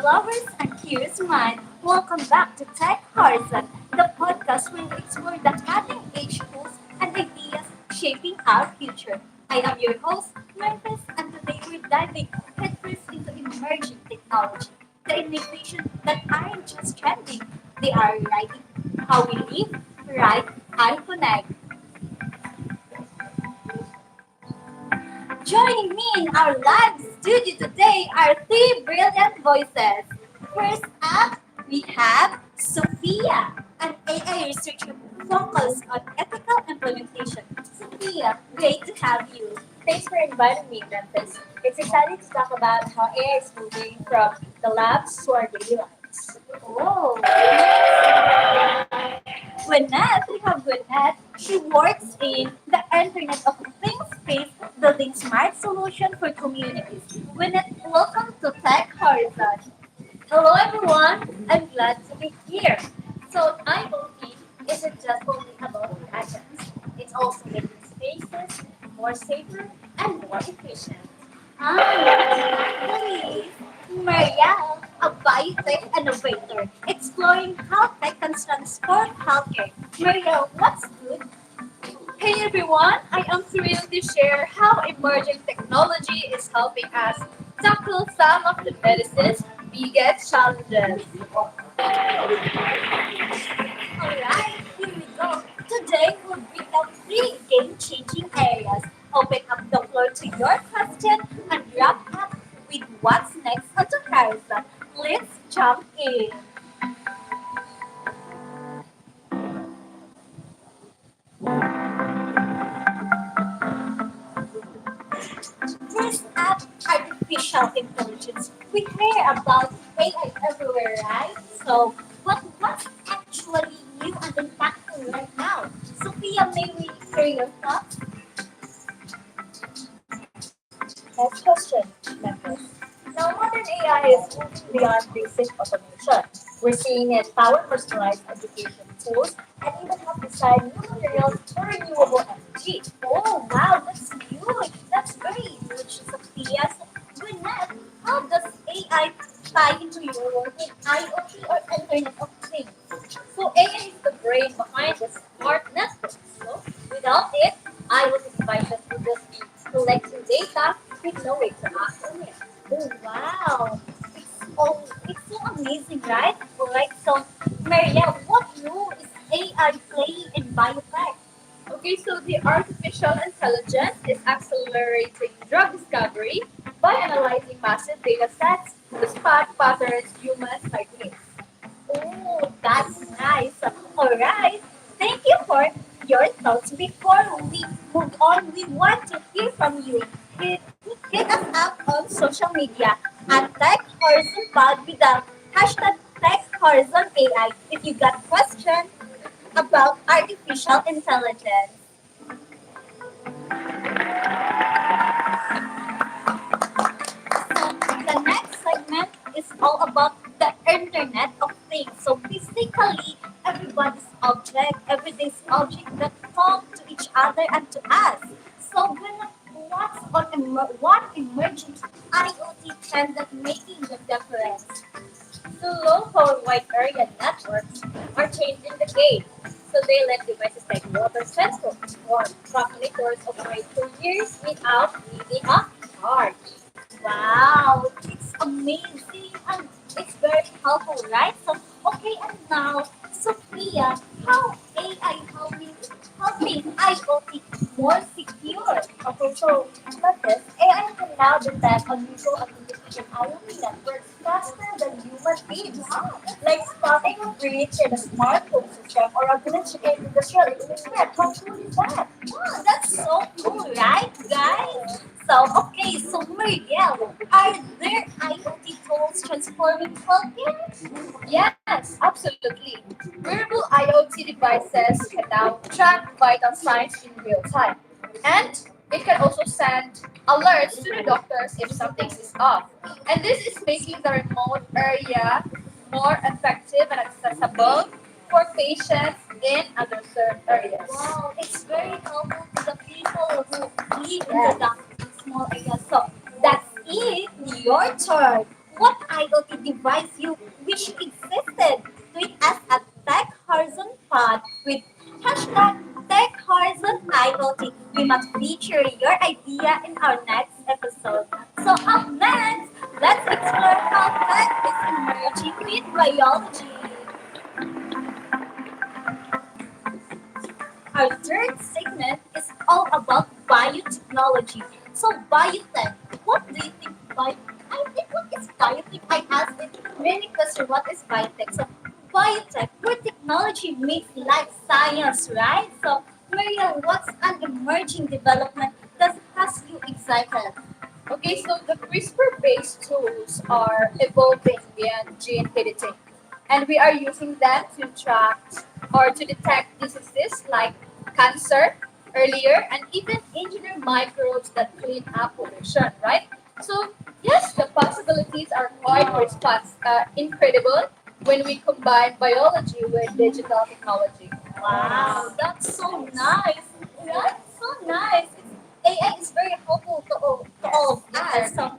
lovers and curious minds. Welcome back to Tech Horizon, the podcast where we explore the cutting edge tools and ideas shaping our future. I am your host, Memphis, and today we're diving headfirst into emerging technology. The innovations that aren't just trending, they are writing how we live, write, and connect. Joining me in our live studio today are three brilliant voices. First up, we have Sophia, an AI researcher focused on ethical implementation. Sophia, great to have you. Thanks for inviting me, Memphis. It's exciting to talk about how AI is moving from the labs to our daily lives. Oh, Gwinnett, we have Gwinnett. She works in the Internet of Things space, building smart solutions for communities. Gwinnett, welcome to Tech Horizon. Hello, everyone. I'm glad to be here. So, IoT isn't just only about gadgets. It's also making spaces more safer and more efficient. Actually, Maria, a biotech innovator, exploring how tech can transform healthcare. Maria, what's good? Hey everyone, I am thrilled to share how emerging technology is helping us tackle some of the medicine's biggest challenges. Alright, here we go. Today we'll bring up three game-changing areas. Open up the floor to your question and wrap up with what's next on the horizon. Let's jump in. First up, artificial intelligence. We hear about AI everywhere, right? So, what's actually new and impactful right now? Sophia, may we hear your thoughts? Next question, Memphis. Now, modern AI is moving beyond basic automation. We're seeing it power personalized education tools and even help design new materials for renewable energy. Oh, wow, that's huge. That's very huge, Sophia. So, Gwyneth, how does AI tie into your work with IoT or Internet of Things? So AI is the brain behind the smart networks. So without it, IoT devices would just be collecting data with no way to act on it. Oh, wow. It's so amazing, right? Alright, so, Maria, what role is AI playing in biotech? Okay, so the artificial intelligence is accelerating drug discovery by analyzing massive data sets to spot patterns humans might miss. Oh, that's nice. All right. Thank you for your thoughts. Before we move on, we want to hear from you. Hit us up on social media at Tech Horizon Pod with the hashtag Tech Horizon AI if you got questions about artificial intelligence. So the next segment is all about the Internet of Things. So basically, everybody's object, everyday's object that talk to each other and to us. So what emerging IoT trend that making the difference? So low power wide area networks are changing the game. So they let devices like water sensors or calculators operate for years without needing a charge. Wow, it's amazing and it's very helpful, right? So, okay, and now, Sophia, how AI helping IoT more secure? Okay, so Marcus, AI can now detect unusual activity in IoT networks faster than human beings, like spotting a breach in a smart home system or a glitch in industrial equipment. How cool is that? Wow, that's so cool, right, guys? So, okay, so Muriel, are there IoT tools transforming healthcare? Yes, absolutely. Wearable IoT devices can now track vital signs in real time. And it can also send alerts to the doctors if something is off. And this is making the remote area more effective and accessible for patients in underserved areas. Wow, it's very helpful to the people who live in the small areas. So that's it. Your turn. What IoT device you wish existed? Tweet us at Tech Horizon Pod with hashtag Tech Horizon IoT. We must feature your idea in our next episode. So up next, let's explore how tech is emerging with biology. Our third segment is all about biotechnology. So biotech, what do you think I think what is biotech? I asked it many questions. What is biotech? So biotech, where technology meets life science, right? So Maria, what's an emerging development that has you excited? Okay, so the CRISPR-based tools are evolving beyond gene editing, and we are using them to track or to detect diseases like cancer earlier, and even engineer microbes that clean up pollution. Right? So yes, the possibilities are quite incredible when we combine biology with digital technology. Wow, that's so nice. That's so nice. AI is very helpful to all of us. So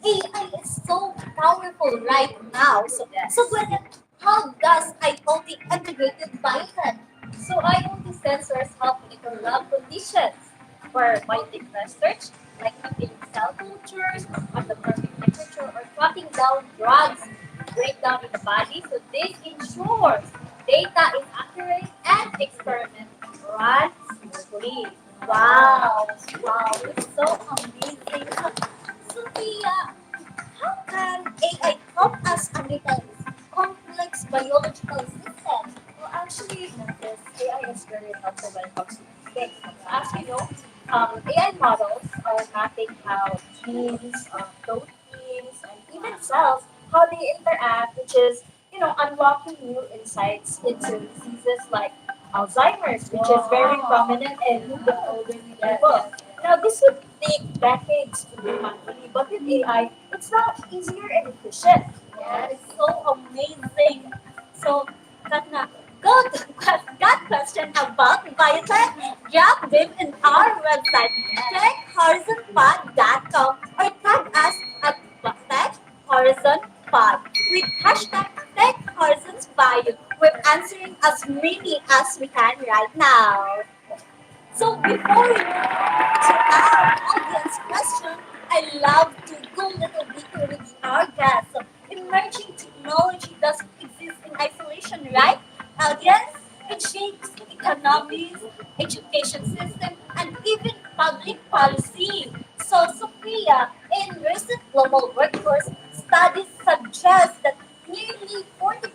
AI is so powerful right now. So Gwen, how does IoT integrated biotech? So IoT sensors help monitor lab conditions for biotech research, like maintaining cell cultures at the perfect temperature or tracking down drugs breakdown in the body. So this ensures data is accurate and experiment runs smoothly. Wow, wow, it's so amazing. So, Sophia, how can AI help us understand complex biological systems? Well, actually, Memphis, AI is very helpful when it comes to things. As you know, AI models are mapping how genes, proteins, and even cells, how they interact, which is, unlocking new insights into diseases like Alzheimer's, which is very prominent in the elderly people. Now, this would take decades to do manually, but with AI, it's now easier and efficient. Yeah, it's so amazing. So, Katna, got question about biotech? Drop them in our website, techhorizonpod.com, or tag us at techhorizonpod with hashtag techhorizonsbio. We're answering as many as we can right now. So before we move to our audience question, I love to go a little deeper with our guests. So emerging technology doesn't exist in isolation, right? Audience, it shapes economies, education system, and even public policy. So Sophia, in recent global workforce studies suggest that nearly 40%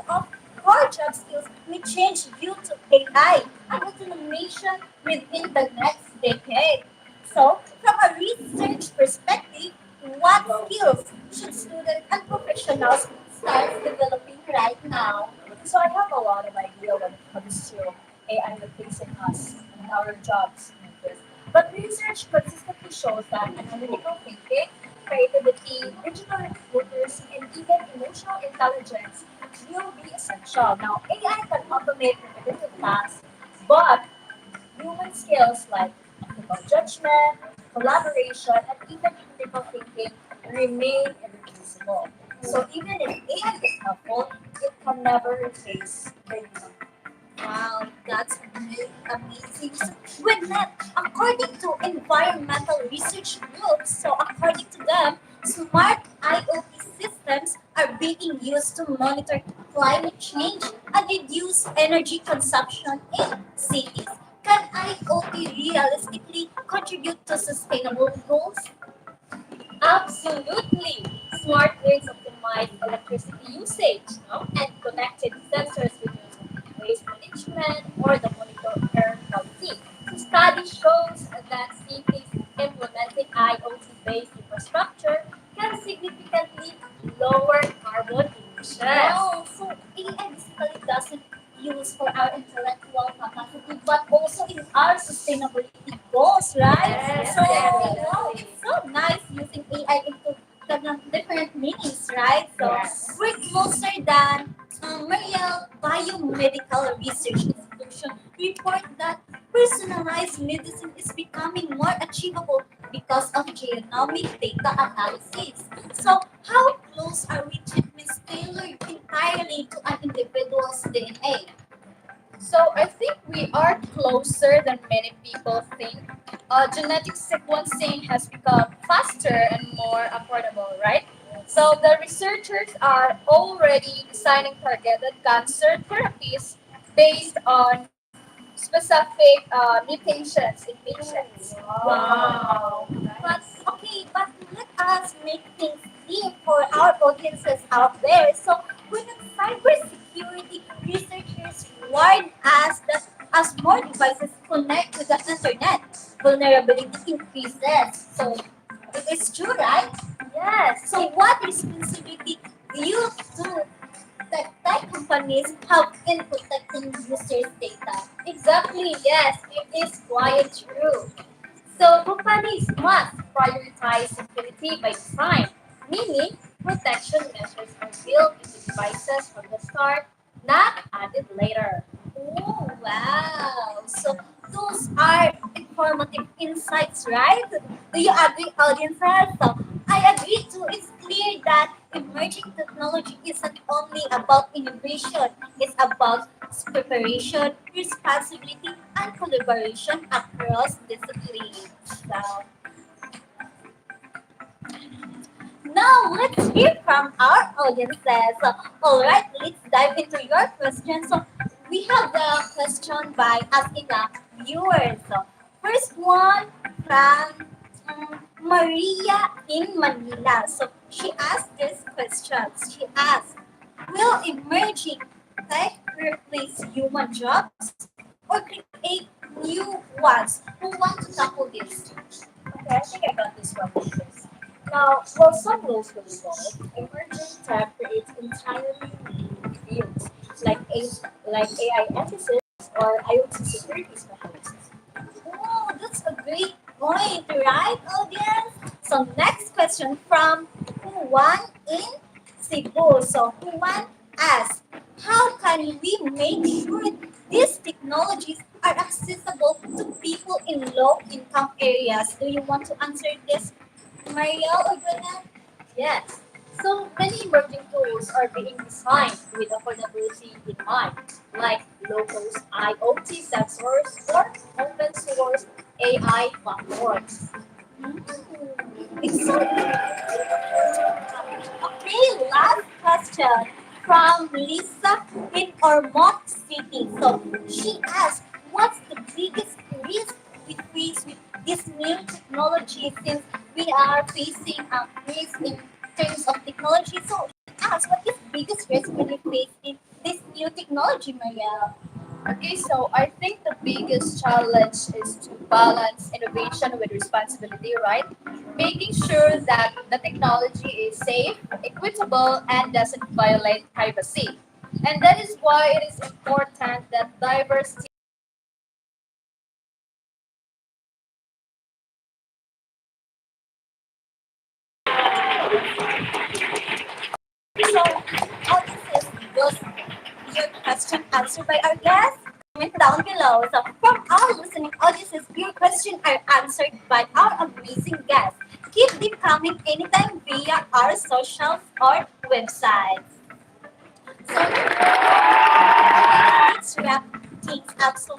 of core job skills may change due to AI and automation within the next decade. So, from a research perspective, what skills should students and professionals start developing right now? So I have a lot of idea when it comes to AI replacing us and our jobs in this. But research consistently shows that analytical thinking, creativity, digital literacy, and even emotional intelligence will be essential. Now, AI can automate repetitive tasks, but human skills like ethical judgment, collaboration, and even critical thinking remain irreplaceable. So even if AI is helpful, it can never replace the human. Wow, that's amazing. So, with that, according to environmental research groups, so according to them, smart IoT systems are being used to monitor climate change and reduce energy consumption in cities. Can IoT realistically contribute to sustainable goals? Absolutely. Smart grids optimize electricity usage, no? And connected sensors reduce waste management or the monitor air quality. So study shows that cities implementing IoT-based infrastructure can significantly lower carbon emissions. Wow, so AI basically doesn't use for our intellectual capacity, but also in our sustainability goals, right? Yes, So, wow, definitely. it's so nice using AI into different meanings, right? So, Yes. we're closer than Mariel Biomedical Research Institution report that personalized medicine is becoming more achievable because of genomic data analysis. So, how close are we treatments tailored entirely to an individual's DNA? So I think we are closer than many people think. Genetic sequencing has become faster and more affordable, right? So the researchers are already designing targeted cancer therapies based on specific mutations in patients. Wow. But let us make things clear for our audiences out there. So, when cybersecurity researchers warn us that as more devices connect to the internet, vulnerability increases. So, it is true, right? Yes. So, what responsibility do you do that tech companies have in protecting users' data? Exactly, yes, it is quite true. So companies must prioritize security by design, meaning protection measures are built into devices from the start, not added later. Oh, wow. So those are informative insights, right? Do you agree, audiences? So I agree too. It's clear that emerging technology isn't only about innovation, it's about preparation, responsibility, and collaboration across disciplines. So now let's hear from our audiences. So, all right, let's dive into your questions. So we have the question by asking the viewers. So first one from Maria in Manila. So she asked this question. She asked, will emerging tech replace human jobs or create new ones? Who want to tackle this? Okay, I think I got this one. This. Now, while some roles will evolve, emerging tech creates entirely new fields like AI ethicists or IoT security specialists. Oh, that's a great point, right, audience? So next question from Juan in Cebu. So Juan asks, how can we make sure these technologies are accessible to people in low-income areas? Do you want to answer this, Maria or Gwen? Yes. So many emerging tools are being designed with affordability in mind, like low-cost IoT sensors or open-source AI platforms. It's so okay, last question from Lisa in Ormoc City. So she asked, what's the biggest risk we face with this new technology since we are facing a risk in terms of technology? So she asked, what is the biggest risk when we face in this new technology, Maria? Okay, so I think the biggest challenge is to balance innovation with responsibility, right? Making sure that the technology is safe, equitable, and doesn't violate privacy. And that is why it is important that diverse So, audiences, was your question answered by our guest? Comment down below. So, from our listening audiences, your questions are answered by our amazing guests. Keep them coming anytime via our socials or websites. So, let's wrap things up. So,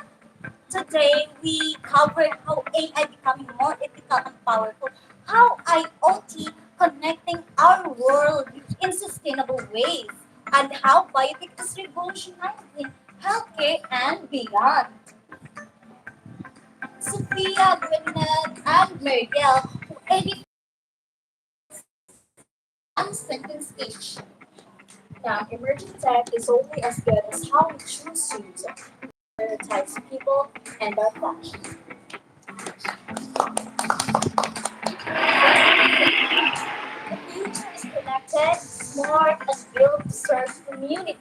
today we covered how AI becoming more ethical and powerful, how IoT connecting our world in sustainable ways, and how biotech is revolutionizing healthcare and beyond. Sophia, Gwyneth, and Muriel, any one sentence each. Now, emerging tech is only as good as how we choose to use it, prioritize people and our planet. The future is connected, smart, and built to serve communities.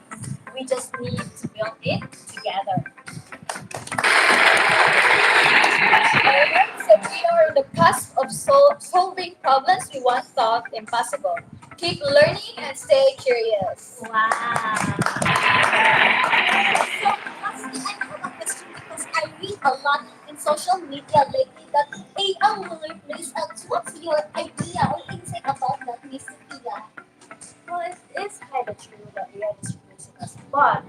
We just need to build it together. Alright, so we are on the cusp of solving problems we once thought impossible. Keep learning and stay curious. Wow. So, lastly, I have a question because I read a lot in social media lately that AI will replace a it's true that AI is replacing us. But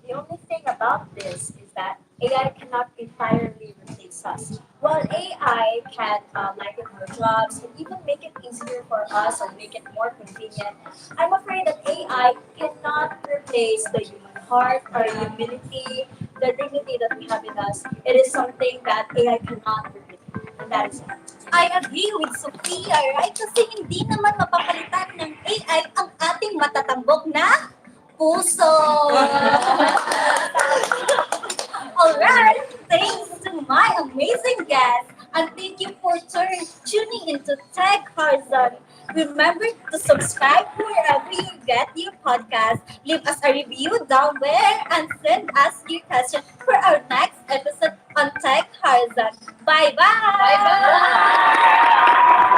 the only thing about this is that AI cannot entirely replace us. While AI can lighten our jobs and even make it easier for us or make it more convenient, I'm afraid that AI cannot replace the human heart or humility, the dignity that we have in us. It is something that AI cannot replace. And that is it. I agree with Sophia, right? Kasi hindi naman mapapalitan ng AI ang ating matatambok na puso. Alright, thanks to my amazing guest, and thank you for tuning into Tech Horizon. Remember to subscribe wherever you get your podcast. Leave us a review down there and send us your question for our next episode on Tech Horizon. Bye bye. Bye bye.